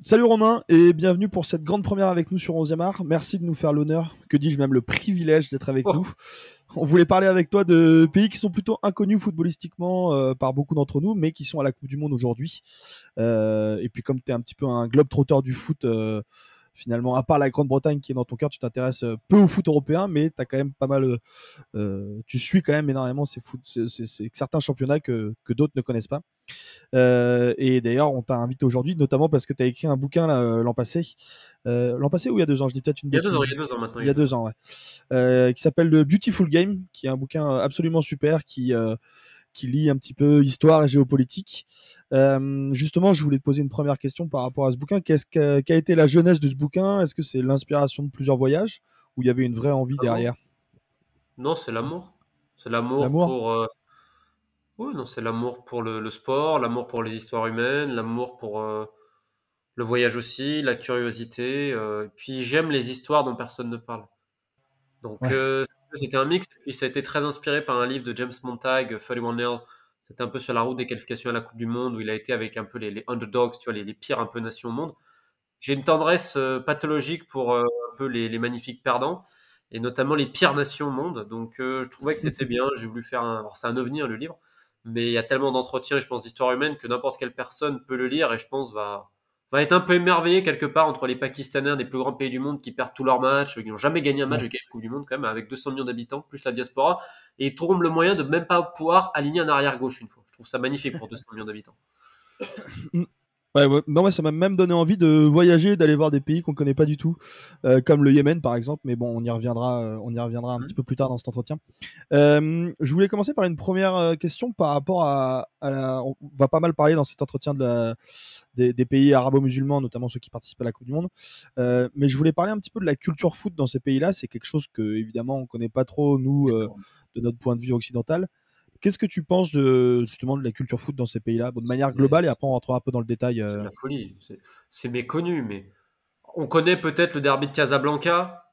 Salut Romain et bienvenue pour cette grande première avec nous sur 11e art. Merci de nous faire l'honneur, que dis-je même le privilège d'être avec nous. Oh, On voulait parler avec toi de pays qui sont plutôt inconnus footballistiquement par beaucoup d'entre nous, mais qui sont à la Coupe du Monde aujourd'hui. Et puis comme tu es un petit peu un globe-trotteur du foot, finalement, à part la Grande-Bretagne qui est dans ton cœur, tu t'intéresses peu au foot européen, mais tu as quand même pas mal, tu suis quand même énormément certains championnats que d'autres ne connaissent pas. Et d'ailleurs, on t'a invité aujourd'hui, notamment parce que tu as écrit un bouquin là, l'an passé. L'an passé ou il y a 2 ans? Je dis peut-être une il y a 2 ans, bêtise. il y a 2 ans maintenant, Il il y y a a 2 deux ans. ans, ouais. Qui s'appelle The Beautiful Game, qui est un bouquin absolument super qui lie un petit peu histoire et géopolitique. Justement, je voulais te poser une première question par rapport à ce bouquin. Qu'a été la jeunesse de ce bouquin? Est-ce que c'est l'inspiration de plusieurs voyages ou il y avait une vraie envie Vraiment? derrière? Non, c'est l'amour. C'est l'amour L'amour? pour. Oui, non, c'est l'amour pour le sport, l'amour pour les histoires humaines, l'amour pour le voyage aussi, la curiosité. Puis j'aime les histoires dont personne ne parle. Donc Ouais. c'était un mix. Et puis ça a été très inspiré par un livre de James Montag, 31 Nil. C'était un peu sur la route des qualifications à la Coupe du Monde où il a été avec un peu les underdogs, tu vois, les pires un peu nations au monde. J'ai une tendresse pathologique pour un peu les magnifiques perdants, et notamment les pires nations au monde. Donc je trouvais que c'était bien. J'ai voulu faire un... Alors c'est un ovni, hein, le livre, mais il y a tellement d'entretiens, et je pense, d'histoire humaine que n'importe quelle personne peut le lire et je pense va être un peu émerveillé quelque part entre les Pakistanais, un des plus grands pays du monde, qui perdent tous leurs matchs, qui n'ont jamais gagné un match Ouais. de Coupe du Monde quand même, avec 200 millions d'habitants, plus la diaspora, et ils trouvent le moyen de même pas pouvoir aligner un arrière-gauche une fois. Je trouve ça magnifique pour 200 millions d'habitants. Ouais, ouais. Non, moi, ça m'a même donné envie de voyager, d'aller voir des pays qu'on connaît pas du tout, comme le Yémen par exemple. Mais bon, on y reviendra un petit Mhm. peu plus tard dans cet entretien. Je voulais commencer par une première question par rapport on va pas mal parler dans cet entretien des pays arabo-musulmans, notamment ceux qui participent à la Coupe du Monde. Mais je voulais parler un petit peu de la culture foot dans ces pays-là. C'est quelque chose que évidemment on connaît pas trop nous de notre point de vue occidental. Qu'est-ce que tu penses justement de la culture foot dans ces pays-là, bon, de manière Mais globale, et après on rentrera un peu dans le détail. c'est de la folie. C'est méconnu, mais on connaît peut-être le derby de Casablanca,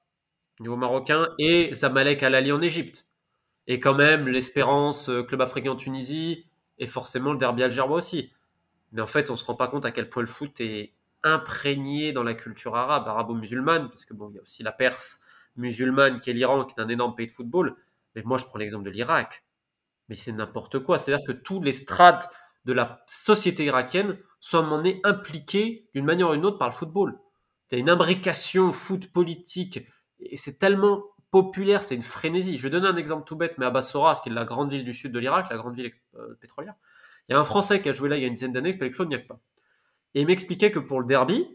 niveau marocain, et Zamalek Al Ahly en Égypte. Et quand même, l'Espérance, club africain en Tunisie, et forcément le derby algérois aussi. Mais en fait, on se rend pas compte à quel point le foot est imprégné dans la culture arabe, arabo-musulmane, parce que bon, il y a aussi la Perse musulmane qui est l'Iran, qui est un énorme pays de football. Mais moi, je prends l'exemple de l'Irak. Mais c'est n'importe quoi. C'est-à-dire que tous les strates de la société irakienne sont à un moment donné impliqués d'une manière ou d'une autre par le football. Tu as une imbrication foot politique et c'est tellement populaire, c'est une frénésie. Je vais donner un exemple tout bête, mais à Bassora, qui est la grande ville du sud de l'Irak, la grande ville pétrolière, il y a un Français qui a joué là il y a une dizaine d'années, qui s'appelle Claude Niakpa. Et il m'expliquait que pour le derby,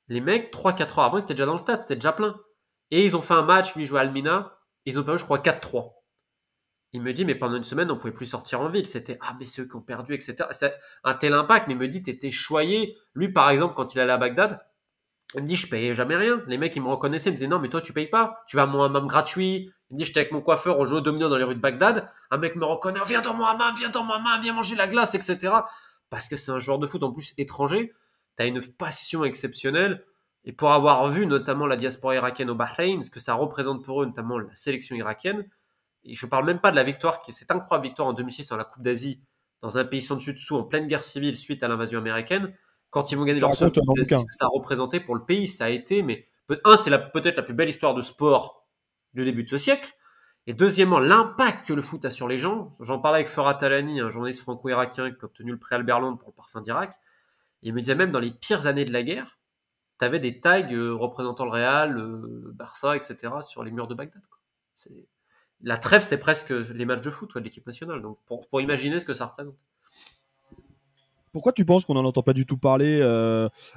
les mecs, 3-4 heures avant, ils étaient déjà dans le stade, c'était déjà plein. Et ils ont fait un match, lui jouait à Almina, ils ont perdu, je crois, 4-3. Il me dit, mais pendant une semaine, on pouvait plus sortir en ville. C'était, ah, mais ceux qui ont perdu, etc. C'est un tel impact, mais il me dit, t'étais choyé. Lui, par exemple, quand il allait à Bagdad, il me dit, je payais jamais rien. Les mecs, ils me reconnaissaient, ils me disaient, non, mais toi, tu payes pas. Tu vas à mon hammam gratuit. Il me dit, j'étais avec mon coiffeur, on jouait au domino dans les rues de Bagdad. Un mec me reconnaît, viens dans mon hammam, viens manger la glace, etc. Parce que c'est un joueur de foot, en plus, étranger. T'as une passion exceptionnelle. Et pour avoir vu notamment la diaspora irakienne au Bahreïn, ce que ça représente pour eux, notamment la sélection irakienne, et je parle même pas de la victoire, cette incroyable victoire en 2006 en la Coupe d'Asie, dans un pays sans dessus dessous, en pleine guerre civile suite à l'invasion américaine. Quand ils vont gagner Tu leur seule racontes Coupe dans le d'Asie, bouquin. ce que ça a représenté pour le pays, ça a été, mais c'est peut-être la plus belle histoire de sport du début de ce siècle. Et deuxièmement, l'impact que le foot a sur les gens. J'en parlais avec Farhat Talani, un journaliste franco-irakien qui a obtenu le prix Albert Londres pour le parfum d'Irak. Il me disait même dans les pires années de la guerre, tu avais des tags représentant le Real, le Barça, etc. sur les murs de Bagdad. Quoi. C'est la trêve, c'était presque les matchs de foot de l'équipe nationale. Donc, pour imaginer ce que ça représente. Pourquoi tu penses qu'on n'en entend pas du tout parler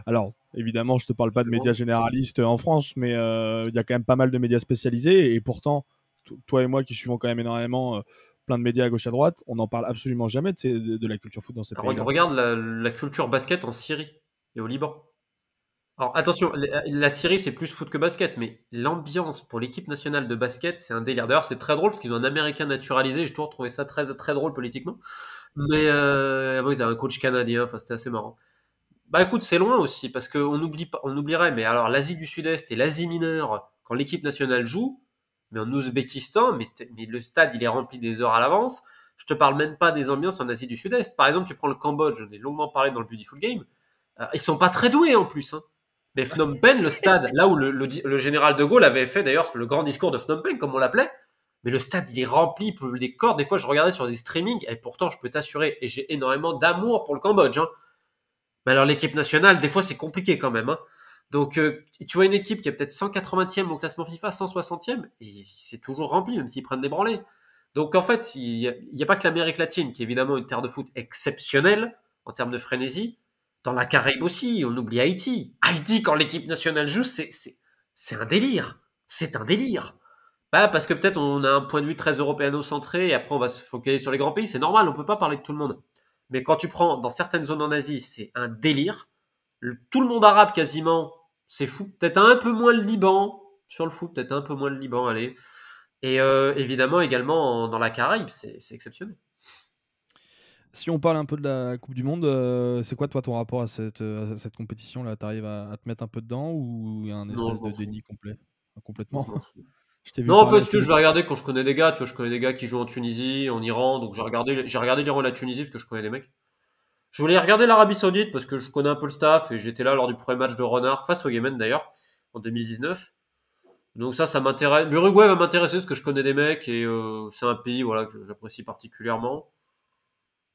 Alors, évidemment, je te parle pas de médias généralistes en France, mais il y a quand même pas mal de médias spécialisés. Et pourtant, toi et moi qui suivons quand même énormément plein de médias à gauche à droite, on n'en parle absolument jamais de la culture foot dans ces pays-là. Regarde la culture basket en Syrie et au Liban. Alors attention, la Syrie c'est plus foot que basket, mais l'ambiance pour l'équipe nationale de basket c'est un délire. D'ailleurs c'est très drôle parce qu'ils ont un Américain naturalisé, j'ai toujours trouvé ça très, très drôle politiquement. Mais bon, ils avaient un coach canadien, enfin c'était assez marrant. Bah écoute, c'est loin aussi, parce qu'on oublie pas, on oublierait, mais alors l'Asie du Sud-Est et l'Asie mineure, quand l'équipe nationale joue, mais en Ouzbékistan, mais le stade il est rempli des heures à l'avance. Je te parle même pas des ambiances en Asie du Sud-Est. Par exemple, tu prends le Cambodge, j'en ai longuement parlé dans le Beautiful Game. Ils sont pas très doués en plus. Hein. Mais Phnom Penh, le stade, là où le général de Gaulle avait fait d'ailleurs le grand discours de Phnom Penh, comme on l'appelait, mais le stade, il est rempli, il pleut des cordes. Des fois, je regardais sur des streamings, et pourtant, je peux t'assurer, et j'ai énormément d'amour pour le Cambodge. Hein. Mais alors, l'équipe nationale, des fois, c'est compliqué quand même. Hein. Donc, tu vois une équipe qui est peut-être 180e au classement FIFA, 160e, et c'est toujours rempli, même s'ils prennent des branlées. Donc, en fait, il n'y a pas que l'Amérique latine, qui est évidemment une terre de foot exceptionnelle en termes de frénésie. Dans la Caraïbe aussi, on oublie Haïti. Haïti, quand l'équipe nationale joue, c'est un délire. C'est un délire. Bah, parce que peut-être on a un point de vue très européano-centré et après on va se focaliser sur les grands pays. C'est normal, on peut pas parler de tout le monde. Mais quand tu prends dans certaines zones en Asie, c'est un délire. Tout le monde arabe quasiment, c'est fou. Peut-être un peu moins le Liban sur le foot, peut-être un peu moins le Liban, allez. Et évidemment également dans la Caraïbe, c'est exceptionnel. Si on parle un peu de la Coupe du Monde, c'est quoi toi ton rapport à cette compétition-là? T'arrives à te mettre un peu dedans ou il y a un Non, espèce je de m'en fous. déni complet? Non, Complètement? je m'en fous. Je t'ai vu Non, en parler fait, à si tu veux, télé. je vais regarder quand je connais des gars. Tu vois, je connais des gars qui jouent en Tunisie, en Iran, donc j'ai regardé l'Iran et la Tunisie parce que je connais des mecs. Je voulais regarder l'Arabie Saoudite parce que je connais un peu le staff et j'étais là lors du premier match de Renard face au Yémen d'ailleurs en 2019. Donc ça m'intéresse. L'Uruguay va m'intéresser parce que je connais des mecs et c'est un pays voilà que j'apprécie particulièrement.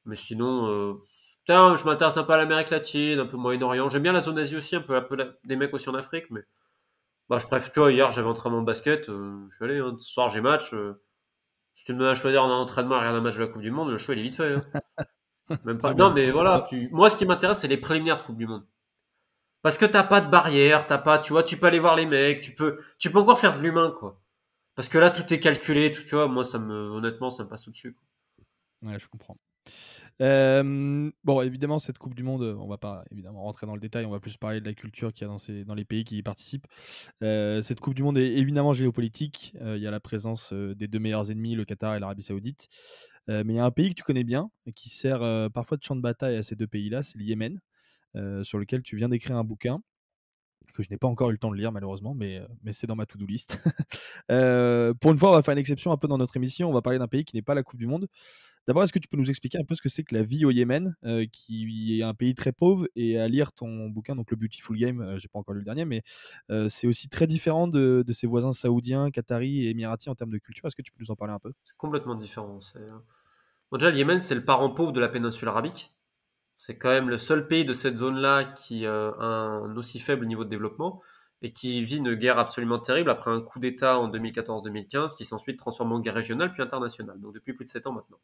Mais sinon, putain, je m'intéresse un peu à l'Amérique latine, un peu Moyen-Orient. J'aime bien la zone Asie aussi, des mecs aussi en Afrique, mais bah je préfère. Tu vois, hier j'avais entraînement de basket, je suis allé. Hein, ce soir j'ai match. Si tu me donnes à choisir en entraînement et regarder un match de la Coupe du Monde, le choix il est vite fait. Hein. Même pas. Très Non, bien. mais voilà. Moi, ce qui m'intéresse, c'est les préliminaires de Coupe du Monde. Parce que t'as pas de barrière, t'as pas, tu vois, tu peux aller voir les mecs, tu peux encore faire de l'humain, quoi. Parce que là, tout est calculé, tout, tu vois, moi, honnêtement, ça me passe au-dessus. Quoi. Ouais, je comprends. Bon, évidemment, cette Coupe du Monde, on va pas évidemment rentrer dans le détail, on va plus parler de la culture qu'il y a dans les pays qui y participent. Cette Coupe du Monde est évidemment géopolitique. Il y a la présence des deux meilleurs ennemis, le Qatar et l'Arabie Saoudite. Mais il y a un pays que tu connais bien et qui sert parfois de champ de bataille à ces deux pays-là, c'est le Yémen, sur lequel tu viens d'écrire un bouquin que je n'ai pas encore eu le temps de lire malheureusement, mais c'est dans ma to-do list. Pour une fois, on va faire une exception un peu dans notre émission. On va parler d'un pays qui n'est pas la Coupe du Monde. D'abord, est-ce que tu peux nous expliquer un peu ce que c'est que la vie au Yémen, qui est un pays très pauvre, et à lire ton bouquin, donc le Beautiful Game, j'ai pas encore lu le dernier, mais c'est aussi très différent de ses voisins saoudiens, qataris et émiratis en termes de culture. Est-ce que tu peux nous en parler un peu? C'est complètement différent. Bon, déjà, le Yémen, c'est le parent pauvre de la péninsule arabique. C'est quand même le seul pays de cette zone-là qui a un aussi faible niveau de développement et qui vit une guerre absolument terrible après un coup d'État en 2014-2015 qui s'est ensuite transformé en guerre régionale puis internationale, donc depuis plus de 7 ans maintenant.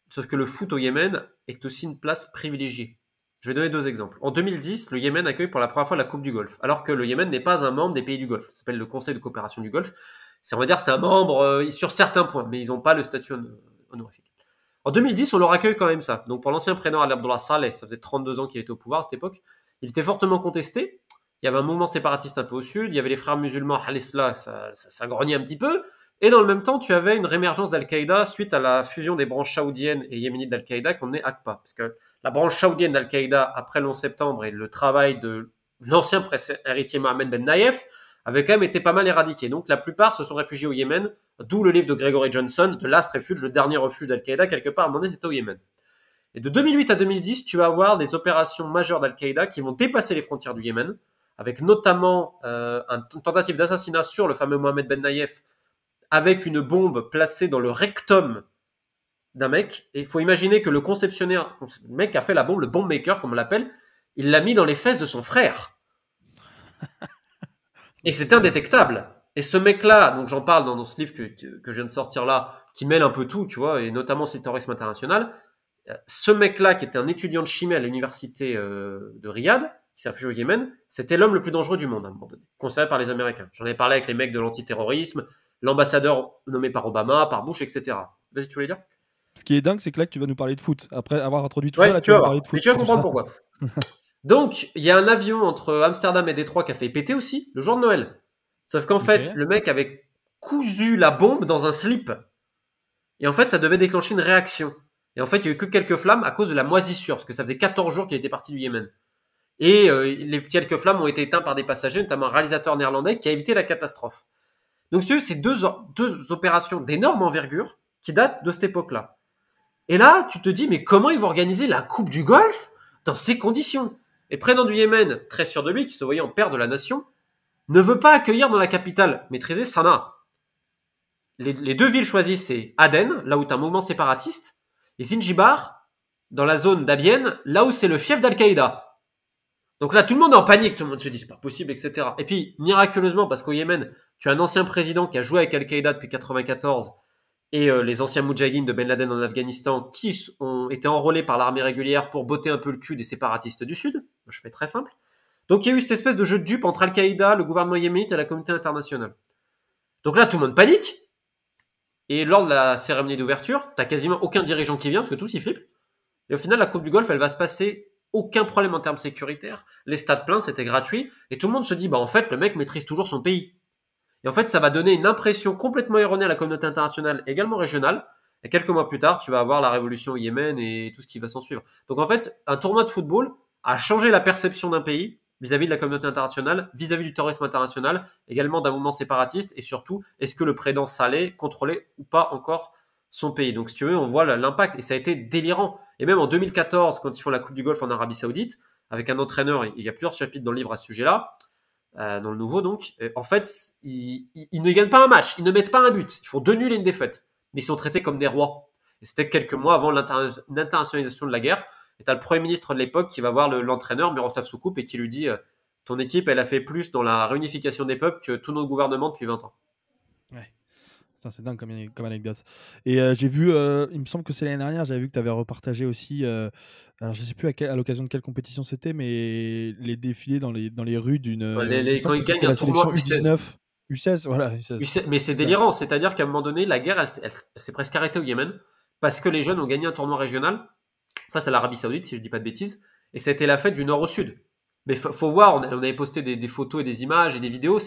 Sauf que le foot au Yémen est aussi une place privilégiée. Je vais donner deux exemples. En 2010, le Yémen accueille pour la première fois la Coupe du Golfe, alors que le Yémen n'est pas un membre des pays du Golfe. Ça s'appelle le Conseil de coopération du Golfe. On va dire, c'est un membre sur certains points, mais ils n'ont pas le statut honorifique. En 2010, on leur accueille quand même ça. Donc pour l'ancien président Ali Abdullah Saleh, ça faisait 32 ans qu'il était au pouvoir à cette époque, il était fortement contesté. Il y avait un mouvement séparatiste un peu au sud, il y avait les frères musulmans Al-Islah, ça grognait un petit peu, et dans le même temps, tu avais une réémergence d'Al-Qaïda suite à la fusion des branches saoudiennes et yéménites d'Al-Qaïda qu'on est ACPA. Parce que la branche saoudienne d'Al-Qaïda, après le 11 septembre et le travail de l'ancien héritier Mohamed Ben Naïef, avait quand même été pas mal éradiqué. Donc la plupart se sont réfugiés au Yémen, d'où le livre de Gregory Johnson, The Last Refuge, le dernier refuge d'Al-Qaïda, quelque part à un moment donné, c'était au Yémen. Et de 2008 à 2010, tu vas avoir des opérations majeures d'Al-Qaïda qui vont dépasser les frontières du Yémen, avec notamment une tentative d'assassinat sur le fameux Mohamed Ben Naïef, avec une bombe placée dans le rectum d'un mec. Et il faut imaginer que le conceptionnaire, le mec qui a fait la bombe, le bomb maker, comme on l'appelle, il l'a mis dans les fesses de son frère. Et c'est indétectable. Et ce mec-là, donc j'en parle dans ce livre que je viens de sortir là, qui mêle un peu tout, tu vois, et notamment c'est le terrorisme international. Ce mec-là, qui était un étudiant de chimie à l'université de Riyad, qui s'est réfugié au Yémen, c'était l'homme le plus dangereux du monde à un moment donné, considéré par les Américains. J'en ai parlé avec les mecs de l'antiterrorisme, l'ambassadeur nommé par Obama, par Bush, etc. Vas-y, tu voulais dire? Ce qui est dingue, c'est que là, tu vas nous parler de foot. Après avoir introduit tout Ouais, ça, là, tu tu vas vas nous voir. parler de foot. Mais tu vas comprendre pourquoi. Donc, il y a un avion entre Amsterdam et Détroit qui a fait péter aussi, le jour de Noël. Sauf qu'en fait, le mec avait cousu la bombe dans un slip. Et en fait, ça devait déclencher une réaction. Et en fait, il n'y a eu que quelques flammes à cause de la moisissure, parce que ça faisait 14 jours qu'il était parti du Yémen. Et les quelques flammes ont été éteintes par des passagers, notamment un réalisateur néerlandais qui a évité la catastrophe. Donc, c'est deux opérations d'énorme envergure qui datent de cette époque-là. Et là, tu te dis, mais comment ils vont organiser la Coupe du Golfe dans ces conditions? Et président du Yémen, très sûr de lui, qui se voyait en père de la nation, ne veut pas accueillir dans la capitale maîtrisée Sanaa. Les deux villes choisies, c'est Aden, là où tu as un mouvement séparatiste, et Zinjibar, dans la zone d'Abienne, là où c'est le fief d'Al-Qaïda. Donc là, tout le monde est en panique, tout le monde se dit c'est pas possible, etc. Et puis, miraculeusement, parce qu'au Yémen, tu as un ancien président qui a joué avec Al-Qaïda depuis 94 et les anciens moudjahidines de Ben Laden en Afghanistan qui ont été enrôlés par l'armée régulière pour botter un peu le cul des séparatistes du Sud. Je fais très simple. Donc il y a eu cette espèce de jeu de dupe entre Al-Qaïda, le gouvernement yéménite et la communauté internationale. Donc là, tout le monde panique. Et lors de la cérémonie d'ouverture, t'as quasiment aucun dirigeant qui vient parce que tous ils flippent. Et au final, la Coupe du Golfe, elle va se passer aucun problème en termes sécuritaires. Les stades pleins, c'était gratuit. Et tout le monde se dit, bah en fait, le mec maîtrise toujours son pays. Et en fait, ça va donner une impression complètement erronée à la communauté internationale, également régionale. Et quelques mois plus tard, tu vas avoir la révolution au Yémen et tout ce qui va s'en suivre. Donc en fait, un tournoi de football a changé la perception d'un pays vis-à-vis de la communauté internationale, vis-à-vis du terrorisme international, également d'un mouvement séparatiste, et surtout, est-ce que le président Saleh contrôlait ou pas encore son pays. Donc si tu veux, on voit l'impact, et ça a été délirant. Et même en 2014, quand ils font la Coupe du Golfe en Arabie Saoudite, avec un entraîneur, il y a plusieurs chapitres dans le livre à ce sujet-là, dans le nouveau donc, en fait, ils ne gagnent pas un match, ils ne mettent pas un but, ils font 2 nuls et une défaite, mais ils sont traités comme des rois. Et c'était quelques mois avant l'internationalisation de la guerre, et t'as le premier ministre de l'époque qui va voir l'entraîneur, Miroslav Soukup, et qui lui dit ton équipe, elle a fait plus dans la réunification des peuples que tous nos gouvernements depuis 20 ans. Ouais. Ça, c'est dingue comme anecdote. Et j'ai vu, il me semble que c'est l'année dernière, j'avais vu que tu avais repartagé aussi, alors je sais plus à l'occasion de quelle compétition c'était, mais les défilés dans les rues d'une. Il me Quand semble que ils c'était gagnent un la tournoi sélection U19, U16, voilà, U16. Mais c'est C'est ça. délirant, c'est-à-dire qu'à un moment donné, la guerre, elle s'est presque arrêtée au Yémen, parce que les jeunes ont gagné un tournoi régional face à l'Arabie Saoudite, si je dis pas de bêtises, et c'était la fête du nord au sud. Mais faut voir, on avait posté des photos et des images et des vidéos,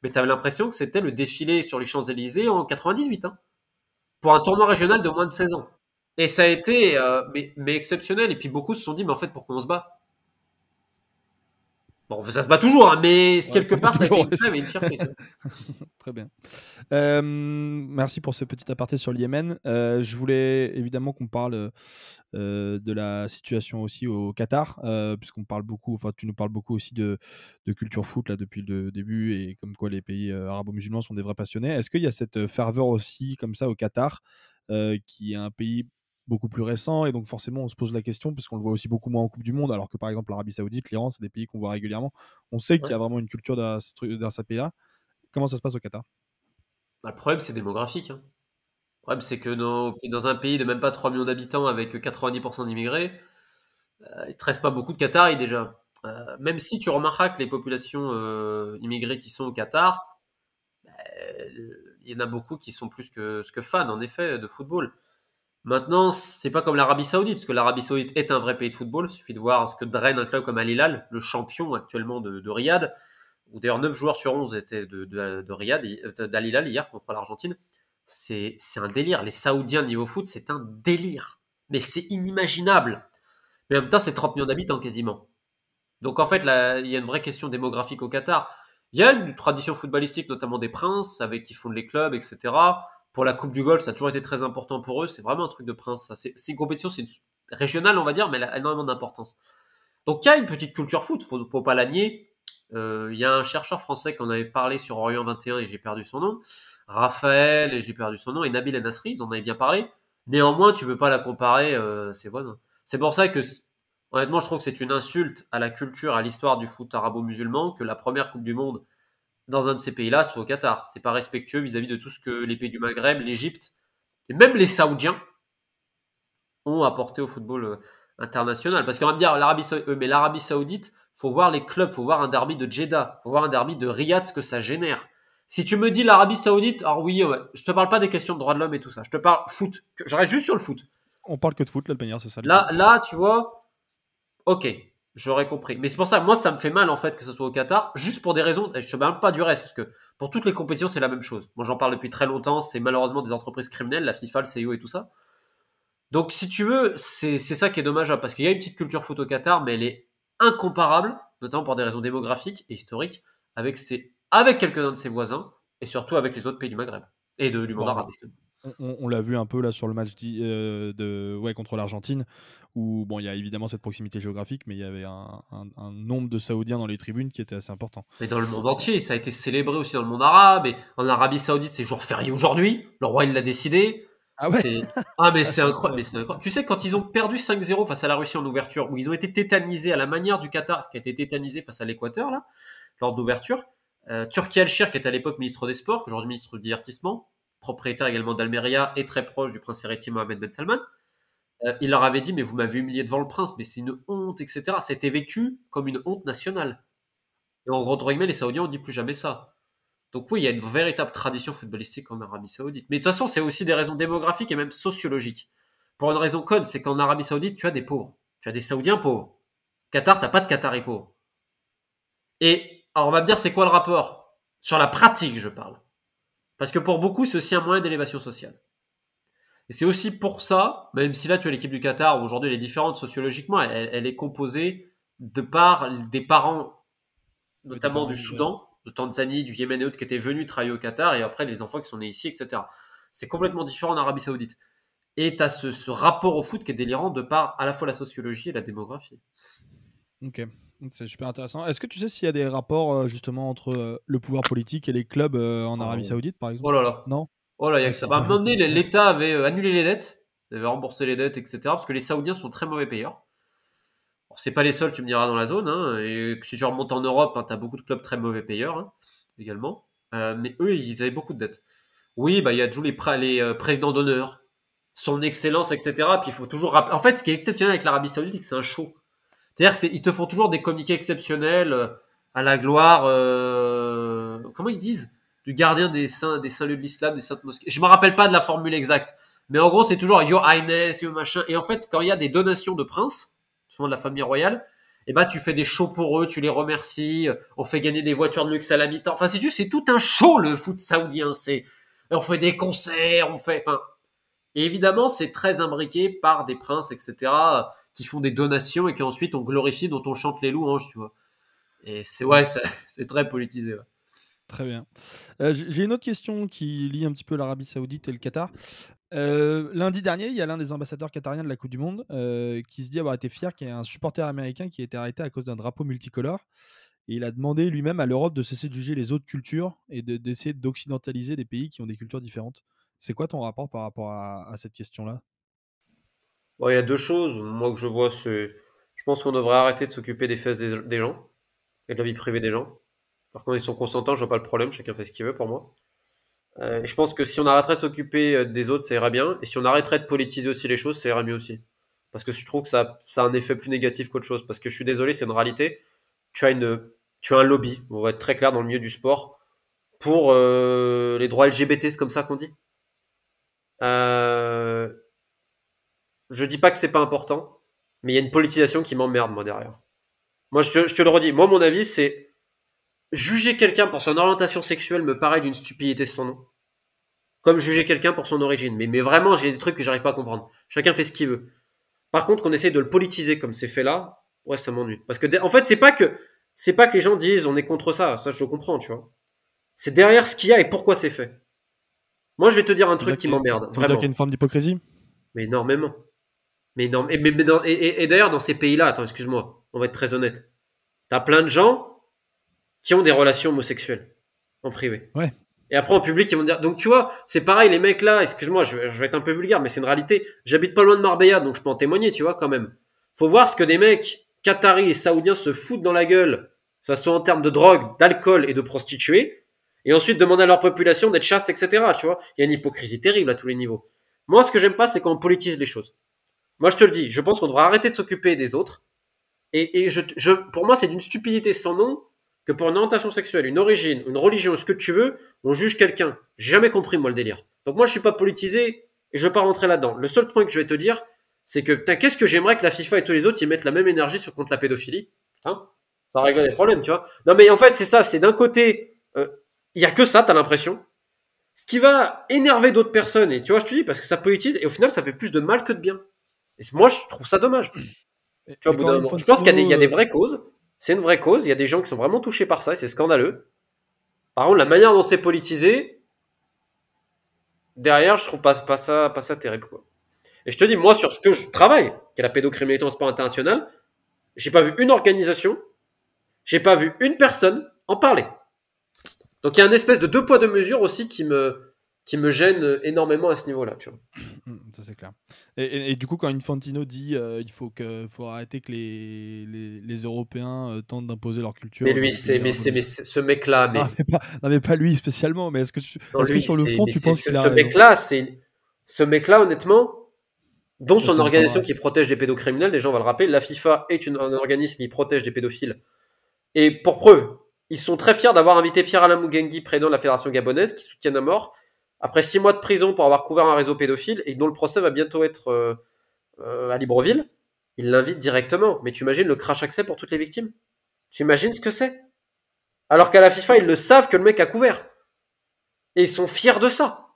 mais t'avais l'impression que c'était le défilé sur les Champs-Élysées en 98, hein, pour un tournoi régional de moins de 16 ans. Et ça a été, mais exceptionnel, et puis beaucoup se sont dit, mais en fait, pourquoi on se bat? Bon, ça se bat toujours, hein, mais Ouais, quelque ça se passe part, ça a été toujours. une trêve et une fierté. Très bien. Merci pour ce petit aparté sur le Yémen. Je voulais évidemment qu'on parle de la situation aussi au Qatar, puisqu'on parle beaucoup, enfin tu nous parles beaucoup aussi de culture foot là depuis le début et comme quoi les pays arabo-musulmans sont des vrais passionnés. Est-ce qu'il y a cette ferveur aussi comme ça au Qatar, qui est un pays beaucoup plus récent et donc forcément on se pose la question parce qu'on le voit aussi beaucoup moins en Coupe du Monde alors que par exemple l'Arabie Saoudite, l'Iran, c'est des pays qu'on voit régulièrement. On sait qu'il y Ouais. a vraiment une culture dans ces pays-là. Comment ça se passe au Qatar? Bah, le problème, c'est démographique, hein. Le problème, c'est que dans un pays de même pas 3 millions d'habitants avec 90% d'immigrés, il te reste pas beaucoup de Qataris déjà. Même si tu remarqueras que les populations immigrées qui sont au Qatar, il y en a beaucoup qui sont plus que fans, en effet, de football. Maintenant, c'est pas comme l'Arabie Saoudite, parce que l'Arabie Saoudite est un vrai pays de football. Il suffit de voir ce que draine un club comme Al Hilal, le champion actuellement de Riyad, où d'ailleurs 9 joueurs sur 11 étaient de Riyad, d'Al Hilal hier contre l'Argentine. C'est un délire. Les Saoudiens niveau foot, c'est un délire. Mais c'est inimaginable. Mais en même temps, c'est 30 millions d'habitants quasiment. Donc en fait, là, il y a une vraie question démographique au Qatar. Il y a une tradition footballistique, notamment des princes, avec qui fondent les clubs, etc. Pour la Coupe du Golfe, ça a toujours été très important pour eux. C'est vraiment un truc de prince. C'est une compétition, c'est une régionale, on va dire, mais elle a énormément d'importance. Donc il y a une petite culture foot, faut pas la nier. Il y a un chercheur français qu'on avait parlé sur Orient 21 et j'ai perdu son nom. Raphaël, et j'ai perdu son nom, et Nabil Nasri, ils en avaient bien parlé. Néanmoins, tu peux pas la comparer, c'est voisins. C'est pour ça que, honnêtement, je trouve que c'est une insulte à la culture, à l'histoire du foot arabo-musulman que la première Coupe du Monde dans un de ces pays-là soit au Qatar. C'est pas respectueux vis-à-vis de tout ce que les pays du Maghreb, l'Égypte et même les Saoudiens ont apporté au football international. Parce qu'on va me dire mais l'Arabie Saoudite, faut voir les clubs, faut voir un derby de Jeddah, faut voir un derby de Riyad, ce que ça génère. Si tu me dis l'Arabie Saoudite, alors oui, ouais, je te parle pas des questions de droits de l'homme et tout ça. Je te parle foot. J'arrête juste sur le foot. On parle que de foot, là, de manière, c'est ça l'idée. Là, tu vois, ok, j'aurais compris. Mais c'est pour ça, moi, ça me fait mal en fait que ce soit au Qatar, juste pour des raisons. Et je te parle pas du reste, parce que pour toutes les compétitions, c'est la même chose. Moi, j'en parle depuis très longtemps. C'est malheureusement des entreprises criminelles, la FIFA, le CIO et tout ça. Donc, si tu veux, c'est ça qui est dommageable, parce qu'il y a une petite culture foot au Qatar, mais elle est incomparable, notamment pour des raisons démographiques et historiques, avec quelques-uns de ses voisins, et surtout avec les autres pays du Maghreb, et du monde Bon, arabe. On l'a vu un peu là sur le match contre l'Argentine, où bon, il y a évidemment cette proximité géographique, mais il y avait un nombre de Saoudiens dans les tribunes qui était assez important. Mais dans le monde entier, ça a été célébré aussi dans le monde arabe. Et en Arabie Saoudite, c'est jour férié aujourd'hui. Le roi, il l'a décidé. Ah ouais. C'est ah mais Ah, c'est c'est incroyable, mais incroyable. c'est incroyable. Tu sais quand ils ont perdu 5-0 face à la Russie en ouverture, où ils ont été tétanisés à la manière du Qatar qui a été tétanisé face à l'Équateur là, lors d'ouverture. Turki Al-Shir qui était à l'époque ministre des Sports, aujourd'hui ministre du Divertissement, propriétaire également d'Almeria et très proche du prince héritier Mohamed Ben Salman. Il leur avait dit mais vous m'avez humilié devant le prince, mais c'est une honte, etc. C'était vécu comme une honte nationale. Et en gros, entre guillemets, les Saoudiens ont dit plus jamais ça. Donc oui, il y a une véritable tradition footballistique en Arabie Saoudite. Mais de toute façon, c'est aussi des raisons démographiques et même sociologiques. Pour une raison conne, c'est qu'en Arabie Saoudite, tu as des pauvres. Tu as des Saoudiens pauvres. Qatar, t'as pas de Qataris pauvres. Et alors on va me dire, c'est quoi le rapport? Sur la pratique, je parle. Parce que pour beaucoup, c'est aussi un moyen d'élévation sociale. Et c'est aussi pour ça, même si là tu as l'équipe du Qatar, où aujourd'hui elle est différente sociologiquement, elle est composée de par des parents, Oui, des notamment parents du immigrés. Soudan, de Tanzanie, du Yémen et autres, qui étaient venus travailler au Qatar, et après les enfants qui sont nés ici, etc. C'est complètement différent en Arabie Saoudite. Et tu as ce rapport au foot qui est délirant de par à la fois la sociologie et la démographie. Ok, c'est super intéressant. Est-ce que tu sais s'il y a des rapports justement entre le pouvoir politique et les clubs en Arabie Oh, Saoudite, par oh exemple? là là. Non? Oh là, il y a Ouais, que ça. c'est Bah, à un pas. moment donné, l'État avait annulé les dettes, il avait remboursé les dettes, etc. Parce que les Saoudiens sont très mauvais payeurs. Alors, c'est pas les seuls, tu me diras, dans la zone. Hein, et si tu remontes en Europe, hein, tu as beaucoup de clubs très mauvais payeurs hein, également. Mais eux, ils avaient beaucoup de dettes. Oui, bah, il y a toujours les présidents d'honneur, son excellence, etc. Puis il faut toujours rappeler. En fait, ce qui est exceptionnel avec l'Arabie Saoudite, c'est que c'est un show. C'est-à-dire qu'ils te font toujours des communiqués exceptionnels à la gloire. Comment ils disent? Du gardien des saints lieux de l'islam, des saintes mosquées. Je me rappelle pas de la formule exacte. Mais en gros, c'est toujours Your Highness, Your machin. Et en fait, quand il y a des donations de princes, souvent de la famille royale, et bah, tu fais des shows pour eux, tu les remercies, on fait gagner des voitures de luxe à la mi-temps. Enfin, c'est tout un show, le foot saoudien. On fait des concerts, enfin, et évidemment, c'est très imbriqué par des princes, etc., qui font des donations et qui ensuite on glorifie, dont on chante les louanges, tu vois. Et c'est Ouais, ouais, c'est très politisé. Ouais. très bien. J'ai une autre question qui lie un petit peu l'Arabie Saoudite et le Qatar. Lundi dernier, il y a l'un des ambassadeurs qatariens de la Coupe du Monde qui se dit avoir été fier qu'il y ait un supporter américain qui a été arrêté à cause d'un drapeau multicolore. Et il a demandé lui-même à l'Europe de cesser de juger les autres cultures et d'essayer d'occidentaliser des pays qui ont des cultures différentes. C'est quoi ton rapport par rapport à cette question-là? Bon, il y a deux choses, moi, que je vois, c'est. Je pense qu'on devrait arrêter de s'occuper des fesses des gens et de la vie privée des gens. Par contre, ils sont consentants, je vois pas le problème, chacun fait ce qu'il veut pour moi. Je pense que si on arrêterait de s'occuper des autres, ça ira bien. Et si on arrêterait de politiser aussi les choses, ça ira mieux aussi. Parce que je trouve que ça a un effet plus négatif qu'autre chose. Parce que je suis désolé, c'est une réalité. Tu as, une, tu as un lobby, on va être très clair dans le milieu du sport, pour les droits LGBT, c'est comme ça qu'on dit. Euh, je dis pas que c'est pas important, mais il y a une politisation qui m'emmerde, moi, derrière. Moi, je te le redis. Moi, mon avis, c'est juger quelqu'un pour son orientation sexuelle me paraît d'une stupidité sans nom. Comme juger quelqu'un pour son origine. Mais vraiment, j'ai des trucs que j'arrive pas à comprendre. Chacun fait ce qu'il veut. Par contre, qu'on essaye de le politiser comme c'est fait là, ouais, ça m'ennuie. Parce que, en fait, c'est pas que les gens disent on est contre ça. Ça, je comprends, tu vois. C'est derrière ce qu'il y a et pourquoi c'est fait. Moi, je vais te dire un Tu veux truc dire qui qu'il y a, m'emmerde, tu veux dire qu'il y a vraiment. une forme d'hypocrisie? Mais énormément. Mais non, et d'ailleurs, dans ces pays-là, attends, excuse-moi, on va être très honnête. T'as plein de gens qui ont des relations homosexuelles en privé. Ouais. Et après, en public, ils vont dire. Donc, tu vois, c'est pareil, les mecs là, excuse-moi, je vais être un peu vulgaire, mais c'est une réalité. J'habite pas loin de Marbella, donc je peux en témoigner, tu vois, quand même. Faut voir ce que des mecs qataris et saoudiens se foutent dans la gueule, que ce soit en termes de drogue, d'alcool et de prostituées, et ensuite demander à leur population d'être chaste, etc. Tu vois, il y a une hypocrisie terrible à tous les niveaux. Moi, ce que j'aime pas, c'est quand on politise les choses. Moi, je te le dis, je pense qu'on devrait arrêter de s'occuper des autres. Et pour moi, c'est d'une stupidité sans nom que pour une orientation sexuelle, une origine, une religion, ce que tu veux, on juge quelqu'un. J'ai jamais compris, moi, le délire. Donc moi, je suis pas politisé et je veux pas rentrer là-dedans. Le seul point que je vais te dire, c'est que, putain, qu'est-ce que j'aimerais que la FIFA et tous les autres, ils mettent la même énergie sur contre la pédophilie. Putain, ça règle les problèmes, tu vois. Non, mais en fait, c'est ça, c'est d'un côté, il y a que ça, t'as l'impression. Ce qui va énerver d'autres personnes, et tu vois, je te dis, parce que ça politise, et au final, ça fait plus de mal que de bien. Et moi, je trouve ça dommage. Tu vois, au Et bout quand d'un moment. Je pense qu'il y a Infantino, des vraies causes. C'est une vraie cause. Il y a des gens qui sont vraiment touchés par ça et c'est scandaleux. Par contre, la manière dont c'est politisé, derrière, je trouve pas ça terrible, quoi. Et je te dis, moi, sur ce que je travaille, qui est la pédocriminalité en sport international, j'ai pas vu une organisation, j'ai pas vu une personne en parler. Donc il y a une espèce de deux poids deux mesures aussi qui me gêne énormément à ce niveau-là, tu vois. Ça c'est clair. Et du coup, quand Infantino dit faut arrêter que les Européens tentent d'imposer leur Mais culture dans lui, les pays ce mec-là, non, non, mais pas lui spécialement. Mais non, est-ce que lui, sur le fond, tu penses qu'il a ce raison? mec-là, ce mec-là, honnêtement, dont Ça, son c'est une organisation fin. qui protège les pédocriminels, des gens va le rappeler, la FIFA est un organisme qui protège des pédophiles. Et pour preuve, ils sont très fiers d'avoir invité Pierre-Alain Mougengi, président de la fédération gabonaise, qui soutient à mort, après 6 mois de prison pour avoir couvert un réseau pédophile et dont le procès va bientôt être à Libreville. Il l'invite directement. Mais tu imagines le crash accès pour toutes les victimes? Tu imagines ce que c'est? Alors qu'à la FIFA, ils le savent que le mec a couvert. Et ils sont fiers de ça.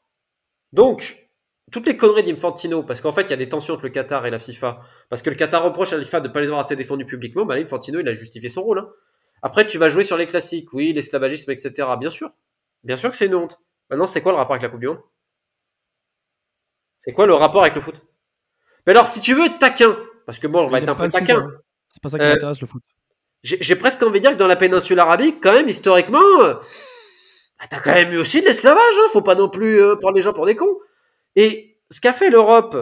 Donc, toutes les conneries d'Infantino, parce qu'en fait, il y a des tensions entre le Qatar et la FIFA, parce que le Qatar reproche à la FIFA de ne pas les avoir assez défendus publiquement, bah là, Infantino, il a justifié son rôle. Hein. Après, tu vas jouer sur les classiques, oui, l'esclavagisme, etc. Bien sûr. Bien sûr que c'est une honte. Maintenant, c'est quoi le rapport avec la Coupe du Monde? C'est quoi le rapport avec le foot? Mais alors, si tu veux être taquin, parce que bon, on Mais va il être aime un pas peu le foot, taquin, hein. C'est pas ça qui euh, l'intéresse, le foot. j'ai presque envie de dire que dans la péninsule arabique, quand même, historiquement, t'as quand même eu aussi de l'esclavage, hein, faut pas non plus prendre les gens pour des cons. Et ce qu'a fait l'Europe,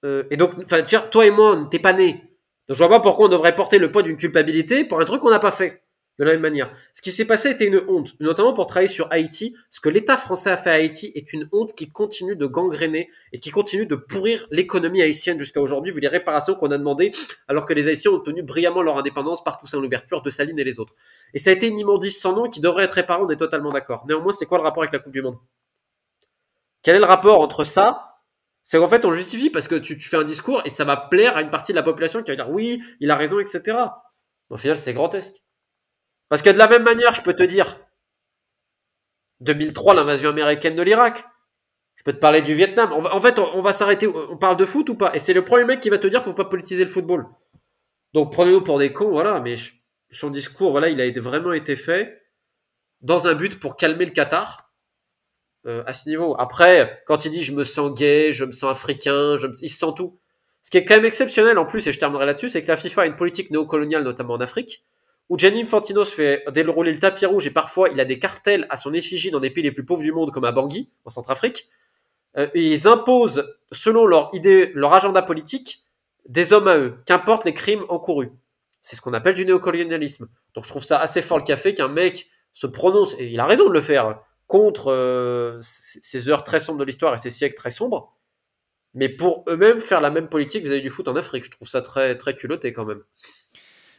et donc, enfin, toi et moi, on t'es pas nés. Donc je vois pas pourquoi on devrait porter le poids d'une culpabilité pour un truc qu'on n'a pas fait. De la même manière. Ce qui s'est passé était une honte, notamment pour travailler sur Haïti. Ce que l'État français a fait à Haïti est une honte qui continue de gangréner et qui continue de pourrir l'économie haïtienne jusqu'à aujourd'hui, vu les réparations qu'on a demandées, alors que les Haïtiens ont obtenu brillamment leur indépendance par Toussaint Louverture, de Saline et les autres. Et ça a été une immondice sans nom qui devrait être réparée, on est totalement d'accord. Néanmoins, c'est quoi le rapport avec la Coupe du Monde? Quel est le rapport entre ça? C'est qu'en fait, on justifie parce que tu fais un discours et ça va plaire à une partie de la population qui va dire oui, il a raison, etc. Au final, c'est grotesque. Parce que de la même manière, je peux te dire, 2003, l'invasion américaine de l'Irak. Je peux te parler du Vietnam. En fait, on va s'arrêter. On parle de foot ou pas? Et c'est le premier mec qui va te dire qu'il faut pas politiser le football. Donc prenez-nous pour des cons, voilà. Mais son discours, voilà, il a vraiment été fait dans un but pour calmer le Qatar à ce niveau. Après, quand il dit je me sens gay, je me sens africain, il se sent tout. Ce qui est quand même exceptionnel en plus, et je terminerai là-dessus, c'est que la FIFA a une politique néocoloniale, notamment en Afrique, où Gianni Infantino se fait dérouler le tapis rouge et parfois il a des cartels à son effigie dans des pays les plus pauvres du monde, comme à Bangui, en Centrafrique. Et ils imposent, selon leur idée, leur agenda politique, des hommes à eux, qu'importe les crimes encourus. C'est ce qu'on appelle du néocolonialisme. Donc je trouve ça assez fort le café qu'un mec se prononce, et il a raison de le faire, contre ces heures très sombres de l'histoire et ces siècles très sombres, mais pour eux-mêmes faire la même politique vis-à-vis du foot en Afrique. Je trouve ça très, très culotté quand même.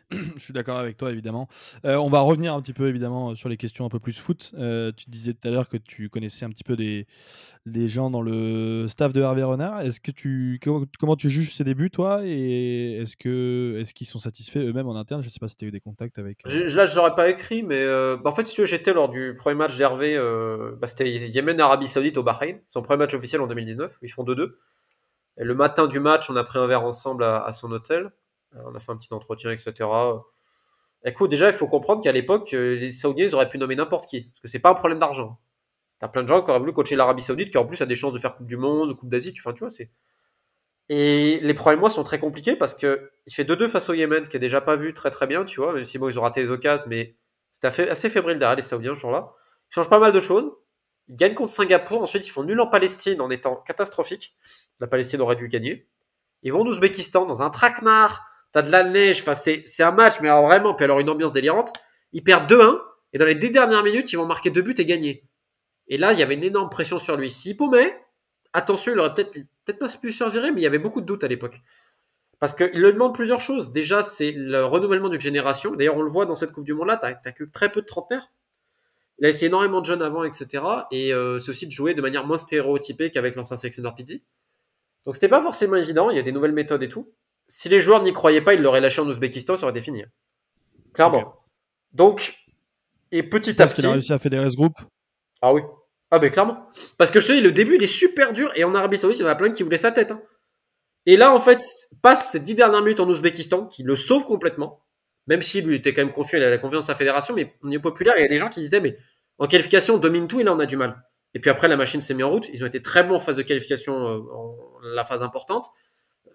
Je suis d'accord avec toi, évidemment. On va revenir un petit peu, évidemment, sur les questions un peu plus foot. Tu disais tout à l'heure que tu connaissais un petit peu des gens dans le staff de Hervé Renard. Comment tu juges ses débuts, toi? Et est-ce qu'ils sont satisfaits eux-mêmes en interne? Je ne sais pas si tu as eu des contacts avec. Là, je l'aurais pas écrit, mais en fait, si tu veux, j'étais lors du premier match d'Hervé. C'était Yémen-Arabie Saoudite au Bahreïn. Son premier match officiel en 2019. Ils font 2-2. Et le matin du match, on a pris un verre ensemble à son hôtel. On a fait un petit entretien, etc. Écoute, déjà, il faut comprendre qu'à l'époque, les Saoudiens, ils auraient pu nommer n'importe qui. Parce que c'est pas un problème d'argent. T'as plein de gens qui auraient voulu coacher l'Arabie Saoudite, qui en plus a des chances de faire Coupe du Monde, Coupe d'Asie. Tu vois, c'est. Et les premiers mois sont très compliqués parce que il fait 2-2 face au Yémen, ce qui est déjà pas vu très très bien, tu vois, même si bon, ils ont raté les occasions, mais c'était assez fébrile derrière les Saoudiens ce jour-là. Ils changent pas mal de choses. Ils gagnent contre Singapour, ensuite ils font nul en Palestine en étant catastrophique. La Palestine aurait dû gagner. Ils vont en Ouzbékistan dans un traquenard. T'as de la neige, enfin c'est un match, mais alors vraiment, puis alors une ambiance délirante. Ils perdent 2-1, et dans les 10 dernières minutes, ils vont marquer 2 buts et gagner. Et là, il y avait une énorme pression sur lui. S'il paumait, attention, il aurait peut-être pas pu se faire virer, mais il y avait beaucoup de doutes à l'époque. Parce qu'il lui demande plusieurs choses. Déjà, c'est le renouvellement d'une génération. D'ailleurs, on le voit dans cette Coupe du Monde-là, t'as que très peu de trentenaires. Il a essayé énormément de jeunes avant, etc. Et c'est aussi de jouer de manière moins stéréotypée qu'avec l'ancien sélectionneur Pizzi. Donc c'était pas forcément évident, il y a des nouvelles méthodes et tout. Si les joueurs n'y croyaient pas, ils l'auraient lâché en Ouzbékistan, ça aurait été fini. Ok. Clairement. Donc, et Tu petit à penses qu'il a petit. réussi à fédérer ce groupe? Ah oui. Ah ben clairement. Parce que je te dis, le début, il est super dur, et en Arabie Saoudite, il y en a plein qui voulaient sa tête. Hein. Et là, en fait, passe ces 10 dernières minutes en Ouzbékistan, qui le sauve complètement. Même si lui était quand même confiant, il a la confiance de sa fédération, mais au niveau populaire, il y a des gens qui disaient, mais en qualification, on domine tout, et là, on a du mal. Et puis après, la machine s'est mise en route. Ils ont été très bons en phase de qualification, la phase importante.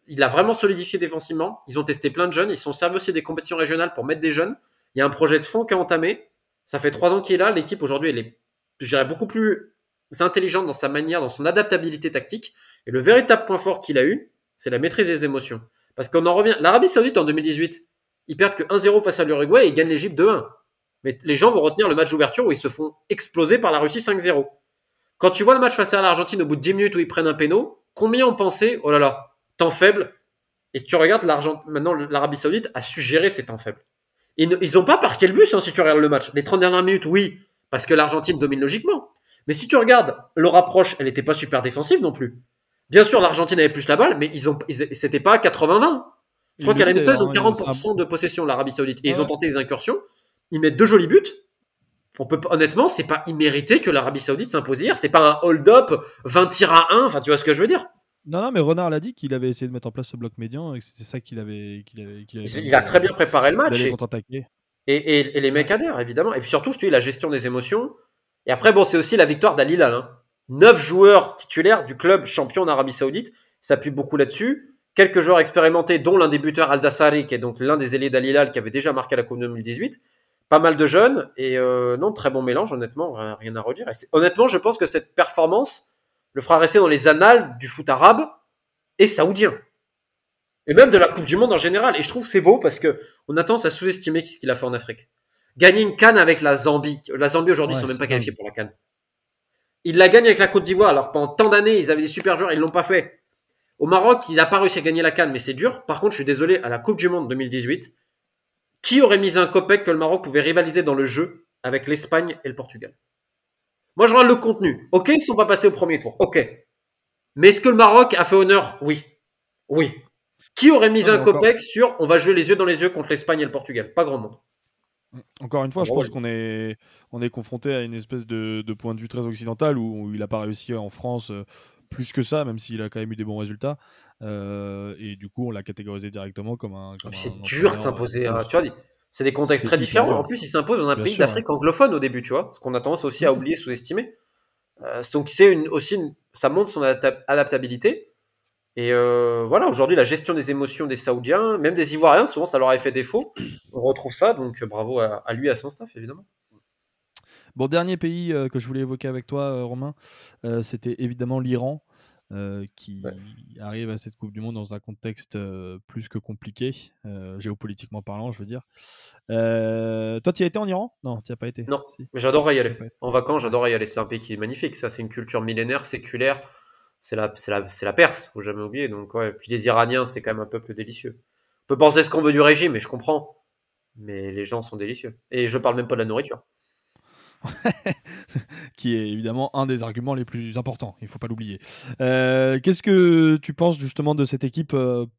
Il a vraiment solidifié défensivement. Ils ont testé plein de jeunes. Ils sont servis aussi des compétitions régionales pour mettre des jeunes. Il y a un projet de fond qui est entamé. Ça fait 3 ans qu'il est là. L'équipe aujourd'hui, elle est, je dirais, beaucoup plus intelligente dans sa manière, dans son adaptabilité tactique. Et le véritable point fort qu'il a eu, c'est la maîtrise des émotions. Parce qu'on en revient. L'Arabie Saoudite en 2018, ils perdent que 1-0 face à l'Uruguay et ils gagnent l'Égypte 2-1. Mais les gens vont retenir le match d'ouverture où ils se font exploser par la Russie 5-0. Quand tu vois le match face à l'Argentine au bout de 10 minutes où ils prennent un péno, combien ont pensé, oh là là, temps faible. Et tu regardes maintenant l'Arabie Saoudite a su gérer ces temps faibles. Ils n'ont pas marqué le but, hein, si tu regardes le match. Les 30 dernières minutes, oui, parce que l'Argentine domine logiquement. Mais si tu regardes, leur approche, elle n'était pas super défensive non plus. Bien sûr, l'Argentine avait plus la balle, mais c'était pas 80-20. Je crois qu'à la mi-temps, ils ont 40% de possession, l'Arabie Saoudite. Et ils ont tenté des incursions. Ils mettent 2 jolis buts. Honnêtement, c'est pas immérité que l'Arabie Saoudite s'impose hier. C'est pas un hold-up, 20 tirs à 1. Enfin, tu vois ce que je veux dire? Non, mais Renard l'a dit qu'il avait essayé de mettre en place ce bloc médian et que c'était ça qu'il avait Il a très bien préparé le match. d'aller contre-attaquer. Et les mecs adhèrent, évidemment. Et puis surtout, je te dis, la gestion des émotions. Et après, bon, c'est aussi la victoire d'Al Hilal. Hein. 9 joueurs titulaires du club champion d'Arabie Saoudite s'appuient beaucoup là-dessus. Quelques joueurs expérimentés, dont l'un des buteurs Al-Dassari, qui est donc l'un des ailiers d'Al Hilal, qui avait déjà marqué la Coupe 2018. Pas mal de jeunes. Et non, très bon mélange, honnêtement. Rien à redire. Honnêtement, je pense que cette performance le fera rester dans les annales du foot arabe et saoudien. Et même de la Coupe du Monde en général. Et je trouve que c'est beau parce que on a tendance à sous-estimer ce qu'il a fait en Afrique. Gagner une CAN avec la Zambie. La Zambie aujourd'hui, ils sont même pas qualifiés pour la CAN. Il la gagne avec la Côte d'Ivoire. Alors pendant tant d'années, ils avaient des super joueurs, ils l'ont pas fait. Au Maroc, il n'a pas réussi à gagner la CAN, mais c'est dur. Par contre, je suis désolé, à la Coupe du Monde 2018, qui aurait mis un copec que le Maroc pouvait rivaliser dans le jeu avec l'Espagne et le Portugal? Moi, je regarde le contenu. Ok, ils ne sont pas passés au premier tour. Ok. Mais est-ce que le Maroc a fait honneur? Oui. Oui. Qui aurait mis un copec sur on va jouer les yeux dans les yeux contre l'Espagne et le Portugal? Pas grand monde. Encore une fois, je pense qu'on est confronté à une espèce de point de vue très occidental où il n'a pas réussi en France plus que ça, même s'il a quand même eu des bons résultats. Et du coup, on l'a catégorisé directement comme un. C'est dur de s'imposer. Tu vois, c'est des contextes très différents. En plus, il s'impose dans un pays d'Afrique anglophone au début, tu vois, ce qu'on a tendance aussi à oublier, sous-estimer. Donc, ça montre son adaptabilité. Et voilà, aujourd'hui, la gestion des émotions des Saoudiens, même des Ivoiriens, souvent, ça leur a fait défaut. On retrouve ça, donc bravo à lui et à son staff, évidemment. Bon, dernier pays que je voulais évoquer avec toi, Romain, c'était évidemment l'Iran, qui arrive à cette Coupe du Monde dans un contexte plus que compliqué, géopolitiquement parlant, je veux dire. Toi, tu y as été en Iran? Non, tu n'y as pas été. Non, mais j'adorerais y aller. En vacances, j'adorerais y aller. C'est un pays qui est magnifique. Ça, c'est une culture millénaire, séculaire. C'est la Perse, faut jamais oublier. Donc, ouais. Puis les Iraniens, c'est quand même un peuple délicieux. On peut penser ce qu'on veut du régime, et je comprends. Mais les gens sont délicieux. Et je parle même pas de la nourriture. Qui est évidemment un des arguments les plus importants, il ne faut pas l'oublier. Qu'est-ce que tu penses justement de cette équipe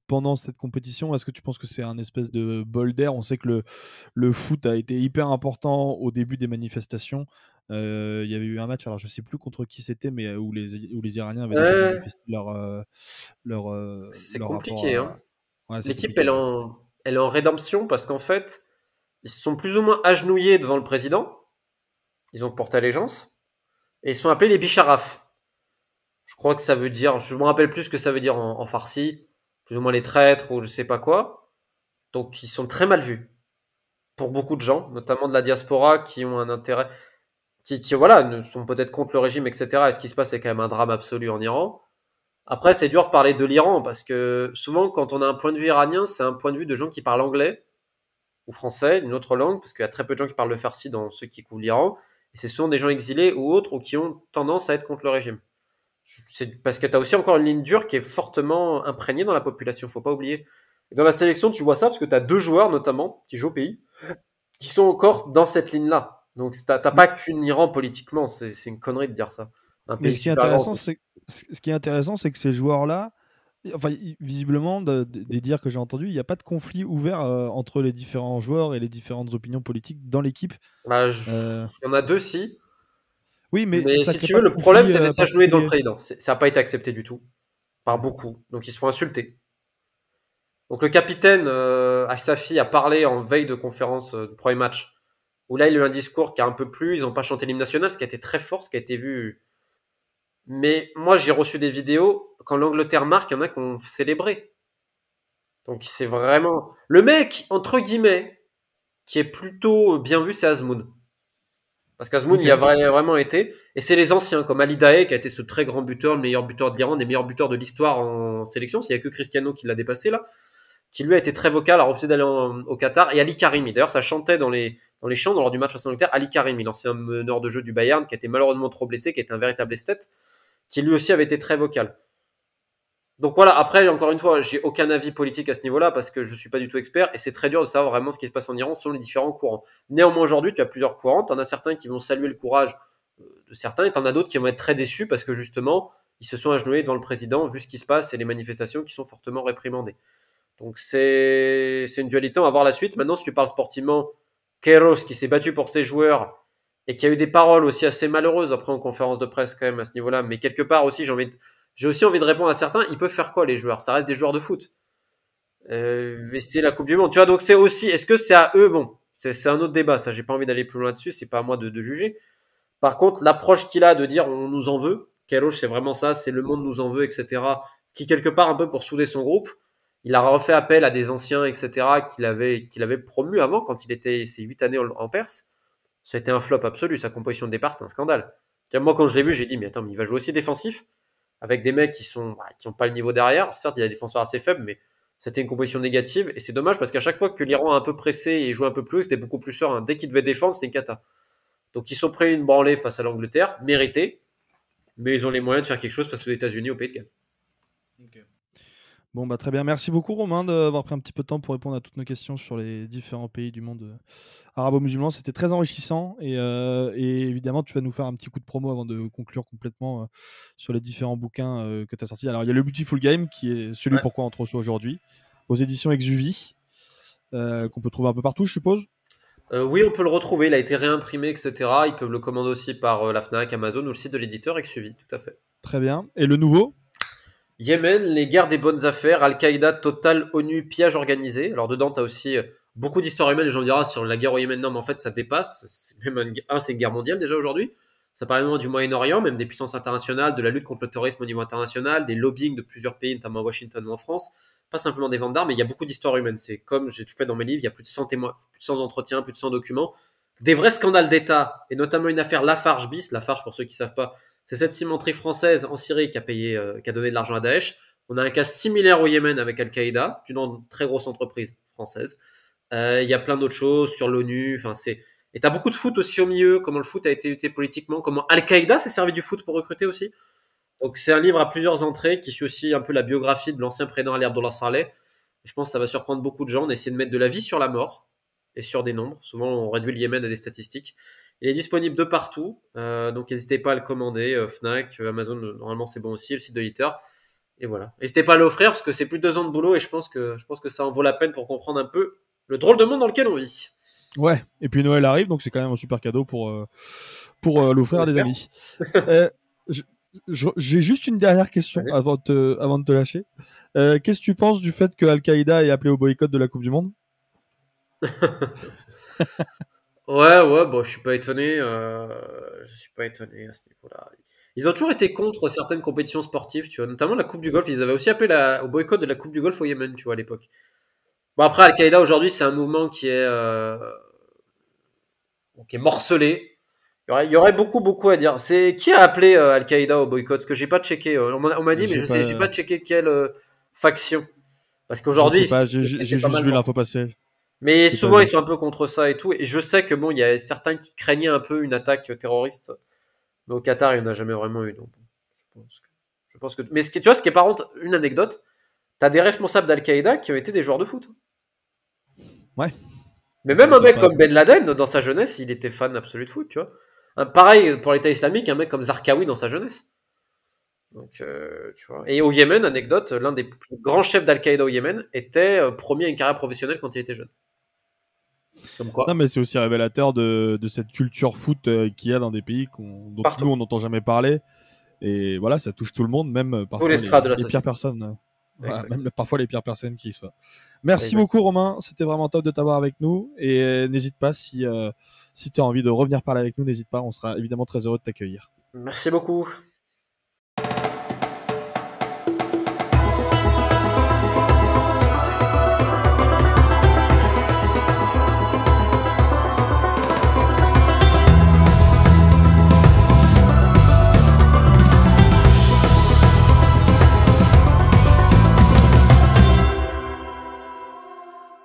pendant cette compétition? Est-ce que tu penses que c'est un espèce de bol d'air? On sait que le foot a été hyper important au début des manifestations. Il y avait eu un match, alors je ne sais plus contre qui c'était, mais où les Iraniens avaient déjà manifesté c'est leur compliqué. rapport à... L'équipe, elle est en rédemption parce qu'en fait, ils se sont plus ou moins agenouillés devant le président. Ils ont porté allégeance. Et ils sont appelés les Bicharaf. Je crois que ça veut dire, je me rappelle plus ce que ça veut dire en farsi, plus ou moins les traîtres ou je sais pas quoi. Donc ils sont très mal vus pour beaucoup de gens, notamment de la diaspora qui ont un intérêt, qui voilà, ne sont peut-être contre le régime, etc. Et ce qui se passe, c'est quand même un drame absolu en Iran. Après, c'est dur de parler de l'Iran parce que souvent, quand on a un point de vue iranien, c'est un point de vue de gens qui parlent anglais ou français, une autre langue, parce qu'il y a très peu de gens qui parlent le farsi dans ceux qui couvrent l'Iran. Et c'est souvent des gens exilés ou autres ou qui ont tendance à être contre le régime. C'est parce que tu as aussi encore une ligne dure qui est fortement imprégnée dans la population, faut pas oublier. Et dans la sélection, tu vois ça parce que tu as 2 joueurs notamment qui jouent au pays qui sont encore dans cette ligne-là. Donc t'as pas qu'une Iran politiquement, c'est une connerie de dire ça. Mais ce qui est intéressant, c'est que ces joueurs-là, enfin, visiblement, des dires que j'ai entendus, il n'y a pas de conflit ouvert entre les différents joueurs et les différentes opinions politiques dans l'équipe. Il y en a 2, si. Oui, mais si tu veux, le problème, c'est d'être s'agenouiller dans le président. Ça n'a pas été accepté du tout. Par beaucoup. Donc, ils se font insulter. Donc, le capitaine Assafi a parlé en veille de conférence du premier match, où là, il a eu un discours qui a un peu plu. Ils n'ont pas chanté l'hymne national, ce qui a été très fort, ce qui a été vu Mais moi, j'ai reçu des vidéos, quand l'Angleterre marque, il y en a qui ont célébré. Donc c'est vraiment... Le mec, entre guillemets, qui est plutôt bien vu, c'est Azmoun. Parce qu'Azmoun Ok. y a vraiment été. Et c'est les anciens, comme Ali Daei, qui a été ce très grand buteur, le meilleur buteur de l'Iran, des meilleurs buteurs de l'histoire en sélection. Il n'y a que Cristiano qui l'a dépassé là. Qui lui a été très vocal, a refusé d'aller au Qatar. Et Ali Karimi. D'ailleurs, ça chantait dans les chants lors du match face à l'Angleterre. Ali Karimi, l'ancien meneur de jeu du Bayern, qui a été malheureusement trop blessé, qui était un véritable esthète, qui lui aussi avait été très vocal. Donc voilà, après, encore une fois, j'ai aucun avis politique à ce niveau-là parce que je suis pas du tout expert et c'est très dur de savoir vraiment ce qui se passe en Iran selon les différents courants. Néanmoins, aujourd'hui, tu as plusieurs courants. Tu en as certains qui vont saluer le courage de certains et tu en as d'autres qui vont être très déçus parce que justement, ils se sont agenouillés devant le président vu ce qui se passe et les manifestations qui sont fortement réprimandées. Donc c'est une dualité, on va voir la suite. Maintenant, si tu parles sportivement, Queiroz qui s'est battu pour ses joueurs et qui a eu des paroles aussi assez malheureuses après en conférence de presse quand même à ce niveau-là, mais quelque part aussi j'ai aussi envie de répondre à certains, ils peuvent faire quoi les joueurs? Ça reste des joueurs de foot. Mais c'est la Coupe du Monde, tu vois, donc c'est aussi, est-ce que c'est à eux? Bon, c'est un autre débat, ça, j'ai pas envie d'aller plus loin là-dessus, c'est pas à moi de juger. Par contre, l'approche qu'il a de dire on nous en veut, Queiroz, c'est vraiment ça, c'est le monde nous en veut, etc. Ce qui, quelque part, un peu pour souder son groupe, il a refait appel à des anciens, etc., qu'il avait promu avant, quand il était ses 8 années en Perse. Ça a été un flop absolu, sa composition de départ, c'est un scandale. Moi, quand je l'ai vu, j'ai dit, mais attends, mais il va jouer aussi défensif, avec des mecs qui ont pas le niveau derrière. Certes, il a des défenseurs assez faibles, mais c'était une composition négative, et c'est dommage parce qu'à chaque fois que l'Iran a un peu pressé et joué un peu plus, c'était beaucoup plus serein. Dès qu'il devait défendre, c'était une cata. Donc ils sont pris une branlée face à l'Angleterre, méritée, mais ils ont les moyens de faire quelque chose face aux États-Unis, au Pays de Galles. Ok. Bon, bah très bien. Merci beaucoup, Romain, d'avoir pris un petit peu de temps pour répondre à toutes nos questions sur les différents pays du monde arabo-musulman. C'était très enrichissant et évidemment, tu vas nous faire un petit coup de promo avant de conclure complètement sur les différents bouquins que tu as sortis. Alors, il y a le Beautiful Game qui est celui Ouais. pourquoi on te reçoit aujourd'hui, aux éditions Exuvie, qu'on peut trouver un peu partout, je suppose. Oui, on peut le retrouver, il a été réimprimé, etc. Ils peuvent le commander aussi par la Fnac, Amazon ou le site de l'éditeur Exuvie, tout à fait. Très bien. Et le nouveau? Yémen, les guerres des bonnes affaires, Al-Qaïda, Total, ONU, pillage organisé. Alors dedans, tu as aussi beaucoup d'histoires humaines. Les gens diront sur la guerre au Yémen, non, mais en fait, ça dépasse. C'est même c'est une guerre mondiale déjà aujourd'hui. Ça parle vraiment du Moyen-Orient, même des puissances internationales, de la lutte contre le terrorisme au niveau international, des lobbying de plusieurs pays, notamment à Washington ou en France. Pas simplement des ventes d'armes, mais il y a beaucoup d'histoires humaines. C'est comme j'ai tout fait dans mes livres, il y a plus de 100 témoins, plus de 100 entretiens, plus de 100 documents. Des vrais scandales d'État, et notamment une affaire Lafarge bis. Lafarge, pour ceux qui ne savent pas, c'est cette cimenterie française en Syrie qui a donné de l'argent à Daesh. On a un cas similaire au Yémen avec Al-Qaïda, une très grosse entreprise française. Il y a plein d'autres choses sur l'ONU. Et t'as beaucoup de foot aussi au milieu, comment le foot a été utilisé politiquement, comment Al-Qaïda s'est servi du foot pour recruter aussi. Donc c'est un livre à plusieurs entrées qui suit aussi un peu la biographie de l'ancien président Ali Abdullah Saleh. Je pense que ça va surprendre beaucoup de gens. On essaie de mettre de la vie sur la mort et sur des nombres. Souvent, on réduit le Yémen à des statistiques. Il est disponible de partout, donc n'hésitez pas à le commander. Fnac, Amazon, normalement c'est bon aussi, le site de l'éditeur. Et voilà. N'hésitez pas à l'offrir parce que c'est plus de 2 ans de boulot et je pense que ça en vaut la peine pour comprendre un peu le drôle de monde dans lequel on vit. Ouais. Et puis Noël arrive, donc c'est quand même un super cadeau pour l'offrir à des J'espère. amis. Euh, je- J'ai juste une dernière question Vas-y. avant de te lâcher. Qu'est-ce que tu penses du fait que Al-Qaïda ait appelé au boycott de la Coupe du Monde? Ouais, bon, je suis pas étonné. Je suis pas étonné à ce niveau-là. Ils ont toujours été contre certaines compétitions sportives, tu vois, notamment la Coupe du Golfe. Ils avaient aussi appelé au boycott de la Coupe du Golfe au Yémen, tu vois, à l'époque. Bon, après, Al-Qaïda aujourd'hui, c'est un mouvement qui est morcelé. Il y aurait beaucoup à dire. C'est qui a appelé Al-Qaïda au boycott? Parce que j'ai pas checké. On m'a dit, mais J'ai j'ai pas, pas checké quelle faction. Parce je sais qu'aujourd'hui, pas. c'est J'ai pas juste mal vu morcelé. l'info passer. Mais J'ai pas souvent, ils vu. sont un peu contre ça et tout. Et je sais que bon, il y a certains qui craignaient un peu une attaque terroriste. Mais au Qatar, il n'y en a jamais vraiment eu. Donc, je pense que. Mais tu vois, ce qui est par contre une anecdote, t'as des responsables d'Al-Qaïda qui ont été des joueurs de foot. Ouais. Mais Ça même un m'étonne mec pas. comme Ben Laden, dans sa jeunesse, il était fan absolu de foot, tu vois. Pareil pour l'État islamique, un mec comme Zarqawi dans sa jeunesse. Donc, tu vois. Et au Yémen, anecdote, l'un des plus grands chefs d'Al-Qaïda au Yémen était promis à une carrière professionnelle quand il était jeune. Comme Non, quoi, mais c'est aussi révélateur de cette culture foot qu'il y a dans des pays dont partout. nous on n'entend jamais parler. Et voilà, ça touche tout le monde, même Tous les parfois strates de la les pires société. personnes. Voilà, Exact. même parfois les pires personnes qui y soient. Merci Exact. beaucoup, Romain. C'était vraiment top de t'avoir avec nous. Et n'hésite pas si tu as envie de revenir parler avec nous, n'hésite pas. On sera évidemment très heureux de t'accueillir. Merci beaucoup.